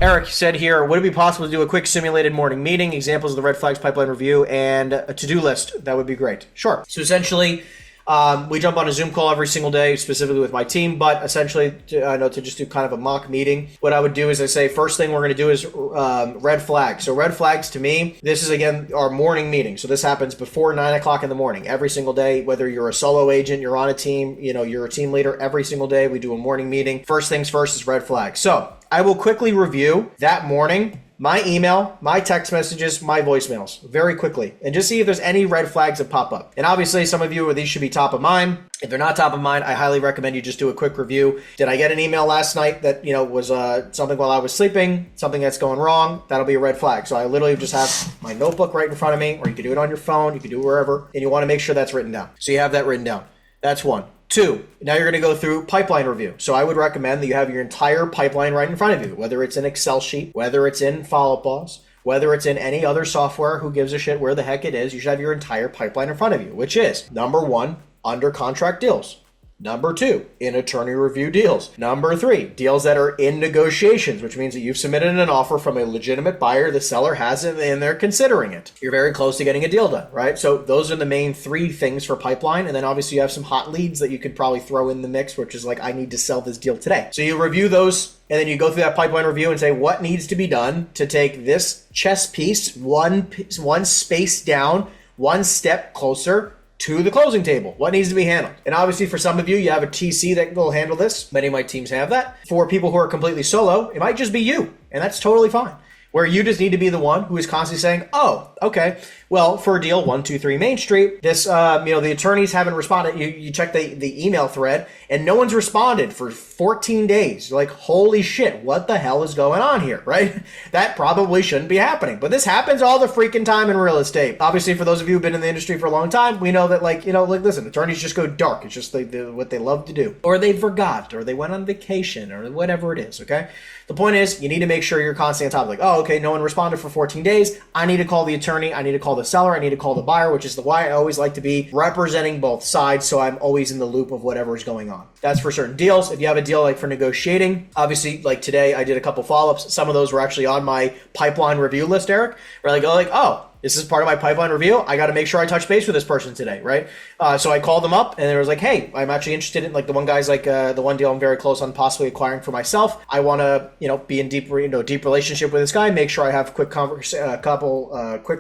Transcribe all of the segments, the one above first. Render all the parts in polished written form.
Eric said here, would it be possible to do a quick simulated morning meeting, examples of the red flags pipeline review, and a to-do list? That would be great. Sure. So essentially, we jump on a Zoom call every single day, specifically with my team, but essentially, to just do kind of a mock meeting, what I would do is I say, first thing we're going to do is red flags. So red flags to me, this is, again, our morning meeting. So this happens before 9 o'clock in the morning, every single day, whether you're a solo agent, you're on a team, you're a team leader, every single day we do a morning meeting. First things first is red flags. So I will quickly review that morning, my email, my text messages, my voicemails very quickly, and just see if there's any red flags that pop up. And obviously, some of you, these should be top of mind. If they're not top of mind, I highly recommend you just do a quick review. Did I get an email last night that, was something while I was sleeping, something that's going wrong? That'll be a red flag. So I literally just have my notebook right in front of me, or you can do it on your phone, you can do it wherever, and you want to make sure that's written down. So you have that written down. That's one. Two, now you're going to go through pipeline review. So I would recommend that you have your entire pipeline right in front of you, whether it's an Excel sheet, whether it's in Follow-Up Boss, whether it's in any other software, who gives a shit where the heck it is, you should have your entire pipeline in front of you, which is number one, under contract deals. Number two, in attorney review deals. Number three, deals that are in negotiations, which means that you've submitted an offer from a legitimate buyer, the seller has it, and they're considering it. You're very close to getting a deal done, right? So those are the main three things for pipeline. And then obviously you have some hot leads that you could probably throw in the mix, which is like, I need to sell this deal today. So you review those, and then you go through that pipeline review and say, what needs to be done to take this chess piece one space down, one step closer to the closing table? What needs to be handled? And obviously for some of you, you have a TC that will handle this. Many of my teams have that. For people who are completely solo, it might just be you, and that's totally fine. Where you just need to be the one who is constantly saying, oh, okay, well, for a deal 123 Main Street, this, the attorneys haven't responded. You check the email thread, and no one's responded for 14 days. You're like, holy shit, what the hell is going on here, right? That probably shouldn't be happening. But this happens all the freaking time in real estate. Obviously, for those of you who've been in the industry for a long time, we know that, listen, attorneys just go dark. It's just what they love to do. Or they forgot, or they went on vacation, or whatever it is, okay? The point is, you need to make sure you're constantly on top. Like, oh, okay, no one responded for 14 days. I need to call the attorney. I need to call the seller. I need to call the buyer, which is why I always like to be representing both sides, so I'm always in the loop of whatever is going on. That's for certain deals. If you have a deal like for negotiating, obviously, like today, I did a couple follow-ups. Some of those were actually on my pipeline review list, Eric, where I go like, oh, this is part of my pipeline review. I got to make sure I touch base with this person today, right? So I called them up, and it was like, hey, I'm actually interested in, like, the one guy's like, the one deal I'm very close on possibly acquiring for myself. I want to, be in deep relationship with this guy. Make sure I have quick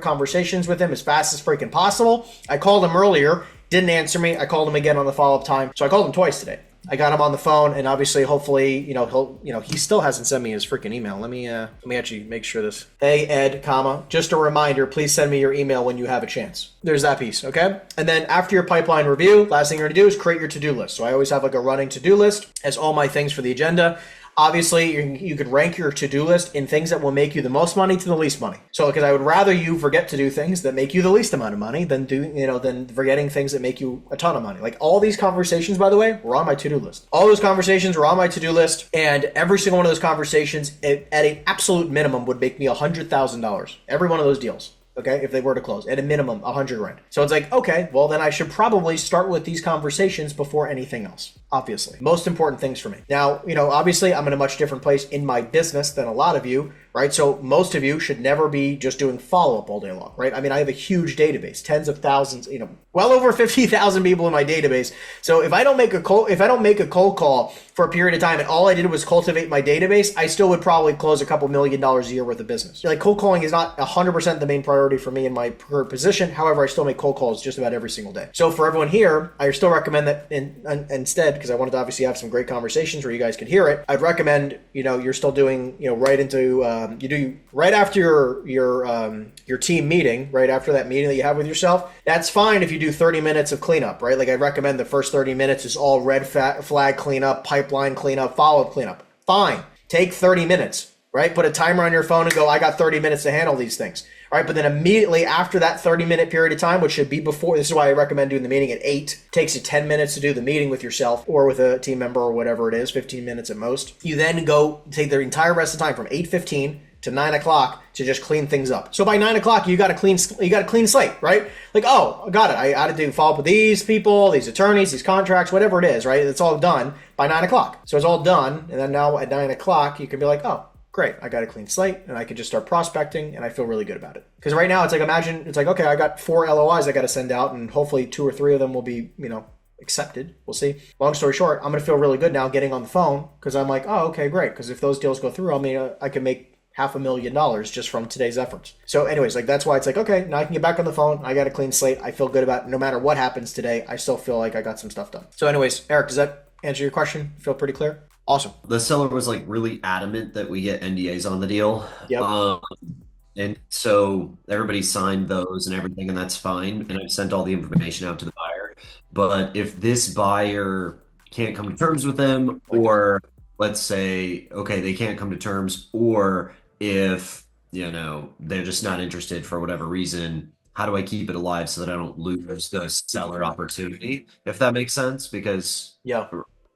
conversations with him as fast as freaking possible. I called him earlier, didn't answer me. I called him again on the follow-up time, so I called him twice today. I got him on the phone, and obviously, hopefully, he still hasn't sent me his freaking email. Let me actually make sure this. Hey, Ed, just a reminder, please send me your email when you have a chance. There's that piece, okay? And then after your pipeline review, last thing you're gonna do is create your to-do list. So I always have like a running to-do list as all my things for the agenda. Obviously, you could rank your to-do list in things that will make you the most money to the least money. So, because I would rather you forget to do things that make you the least amount of money than than forgetting things that make you a ton of money. Like all these conversations, by the way, were on my to-do list. All those conversations were on my to-do list, and every single one of those conversations, at an absolute minimum, would make me $100,000. Every one of those deals. Okay, if they were to close at a minimum, 100 grand. So it's like, okay, well then I should probably start with these conversations before anything else. Obviously, most important things for me. Now, obviously I'm in a much different place in my business than a lot of you, right? So most of you should never be just doing follow-up all day long, right? I mean, I have a huge database, tens of thousands, well over 50,000 people in my database. So if I don't make a cold call for a period of time and all I did was cultivate my database, I still would probably close a couple $1 million a year worth of business. Like cold calling is not 100% the main priority for me in my current position. However, I still make cold calls just about every single day. So for everyone here, I still recommend that instead, because I wanted to obviously have some great conversations where you guys could hear it, I'd recommend, you're still doing, right into, you do right after your team meeting, right after that meeting that you have with yourself. That's fine if you do 30 minutes of cleanup, right? Like I recommend the first 30 minutes is all red flag cleanup, pipeline cleanup, follow-up cleanup. Fine. Take 30 minutes, right? Put a timer on your phone and go, I got 30 minutes to handle these things. All right, but then immediately after that 30-minute period of time, which should be before, this is why I recommend doing the meeting at 8. It takes you 10 minutes to do the meeting with yourself or with a team member or whatever it is, 15 minutes at most. You then go take the entire rest of the time from 8:15 to 9 o'clock to just clean things up. So by 9 o'clock, you got a clean slate, right? Like, oh, got it. I had to follow up with these people, these attorneys, these contracts, whatever it is, right? It's all done by 9 o'clock. So it's all done. And then now at 9 o'clock, you can be like, oh, great, I got a clean slate and I could just start prospecting and I feel really good about it. Because right now it's like, imagine, it's like, okay, I got 4 LOIs I got to send out and hopefully 2 or 3 of them will be, accepted. We'll see. Long story short, I'm going to feel really good now getting on the phone because I'm like, oh, okay, great. Because if those deals go through, I can make $500,000 just from today's efforts. So anyways, like that's why it's like, okay, now I can get back on the phone. I got a clean slate. I feel good about it. No matter what happens today, I still feel like I got some stuff done. So anyways, Eric, does that answer your question? Feel pretty clear? Awesome. The seller was like really adamant that we get NDAs on the deal. Yep. And so everybody signed those and everything, and that's fine. And I've sent all the information out to the buyer. But if this buyer can't come to terms with them, or let's say, okay, they can't come to terms, or if, they're just not interested for whatever reason, how do I keep it alive so that I don't lose the seller opportunity, if that makes sense? Because Yeah.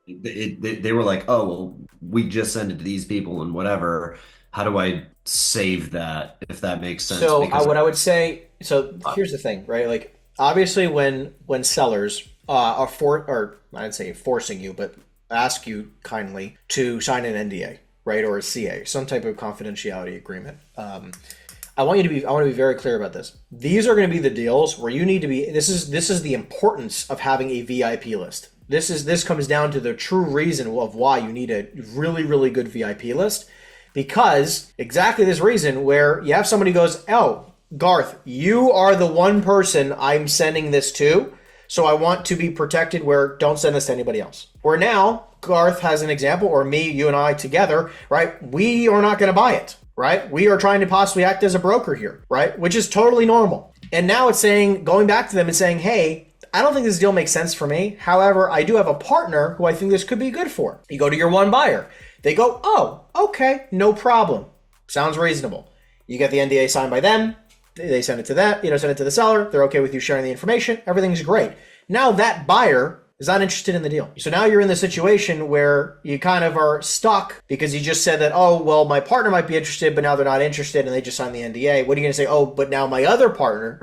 they were like, oh, well, we just sent it to these people and whatever. How do I save that, if that makes sense? So Because what I would say, so here's the thing, right? Like obviously when sellers or I'd say forcing you, but ask you kindly to sign an NDA, right? Or a CA, some type of confidentiality agreement. I want to be very clear about this. These are going to be the deals where you need to be, this is the importance of having a VIP list. This comes down to the true reason of why you need a really, really good VIP list. Because exactly this reason where you have somebody who goes, oh, Garth, you are the one person I'm sending this to, so I want to be protected where don't send this to anybody else. Where now, Garth has an example, or me, you and I together, right? We are not going to buy it, right? We are trying to possibly act as a broker here, right? Which is totally normal. And now it's saying, going back to them and saying, hey, I don't think this deal makes sense for me. However, I do have a partner who I think this could be good for. You go to your one buyer. They go, oh, okay, no problem. Sounds reasonable. You get the NDA signed by them. They send it to that, send it to the seller. They're okay with you sharing the information. Everything's great. Now that buyer is not interested in the deal. So now you're in the situation where you kind of are stuck because you just said that, oh, well, my partner might be interested, but now they're not interested and they just signed the NDA. What are you going to say? Oh, but now my other partner,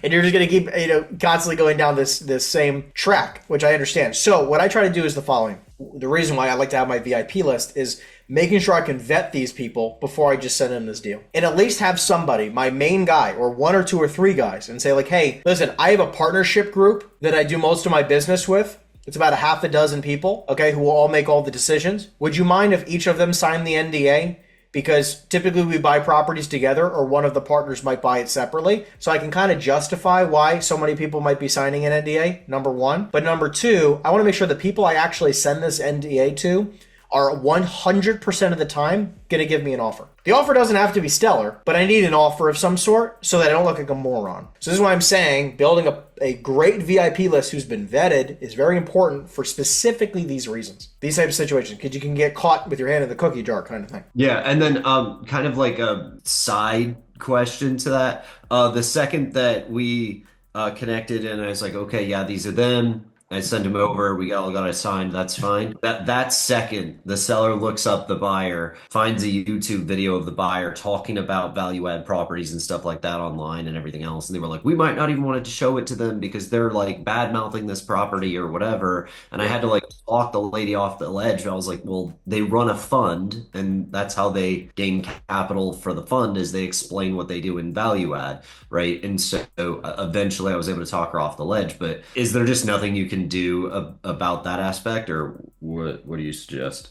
and you're just going to keep, constantly going down this same track, which I understand. So what I try to do is the following. The reason why I like to have my VIP list is making sure I can vet these people before I just send them this deal. And at least have somebody, my main guy, or 1 or 2 or 3 guys, and say like, hey, listen, I have a partnership group that I do most of my business with. It's about a half a dozen people, okay, who will all make all the decisions. Would you mind if each of them signed the NDA? Because typically we buy properties together, or one of the partners might buy it separately. So I can kind of justify why so many people might be signing an NDA, number 1. But number 2, I want to make sure the people I actually send this NDA to are 100% of the time going to give me an offer. The offer doesn't have to be stellar, but I need an offer of some sort so that I don't look like a moron. So this is why I'm saying building a great VIP list who's been vetted is very important for specifically these reasons. These types of situations, because you can get caught with your hand in the cookie jar kind of thing. Yeah, and then kind of like a side question to that. The second that we connected and I was like, okay, yeah, these are them. I send them over. We all got it signed. That's fine. That second, the seller looks up the buyer, finds a YouTube video of the buyer talking about value add properties and stuff like that online and everything else. And they were like, we might not even want to show it to them because they're like bad mouthing this property or whatever. And I had to like talk the lady off the ledge. I was like, well, they run a fund and that's how they gain capital for the fund is they explain what they do in value add, right? And so eventually I was able to talk her off the ledge. But is there just nothing you can do about that aspect, or what do you suggest?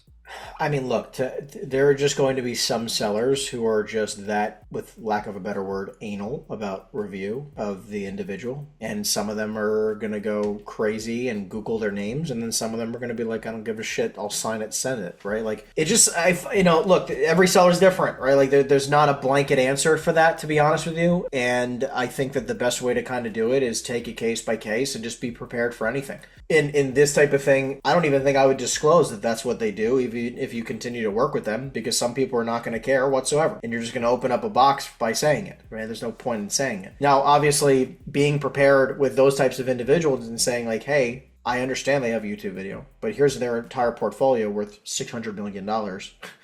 I mean, look, there are just going to be some sellers who are just that, with lack of a better word, anal about review of the individual. And some of them are going to go crazy and Google their names. And then some of them are going to be like, I don't give a shit. I'll sign it, send it, right? Like, it just, look, every seller's different, right? Like, there's not a blanket answer for that, to be honest with you. And I think that the best way to kind of do it is take it case by case and just be prepared for anything. In this type of thing, I don't even think I would disclose that that's what they do if you continue to work with them, because some people are not going to care whatsoever. And you're just going to open up a box by saying it, right? There's no point in saying it. Now, obviously, being prepared with those types of individuals and saying like, hey, I understand they have a YouTube video, but here's their entire portfolio worth $600 million.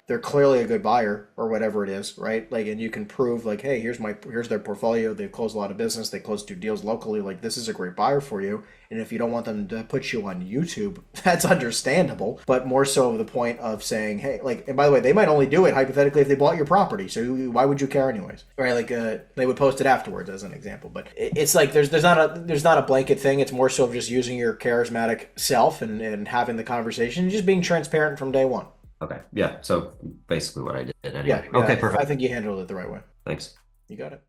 they're clearly a good buyer or whatever it is, right? Like, and you can prove like, hey, here's their portfolio. They've closed a lot of business. They closed 2 deals locally. Like, this is a great buyer for you. And if you don't want them to put you on YouTube, that's understandable. But more so the point of saying, hey, like, and by the way, they might only do it hypothetically if they bought your property. So why would you care anyways, right? Like, they would post it afterwards as an example. But it's like there's not a blanket thing. It's more so of just using your charismatic self and having the conversation, just being transparent from day one. Okay. Yeah. So basically what I did anyway. Yeah. Okay, perfect. I think you handled it the right way. Thanks. You got it.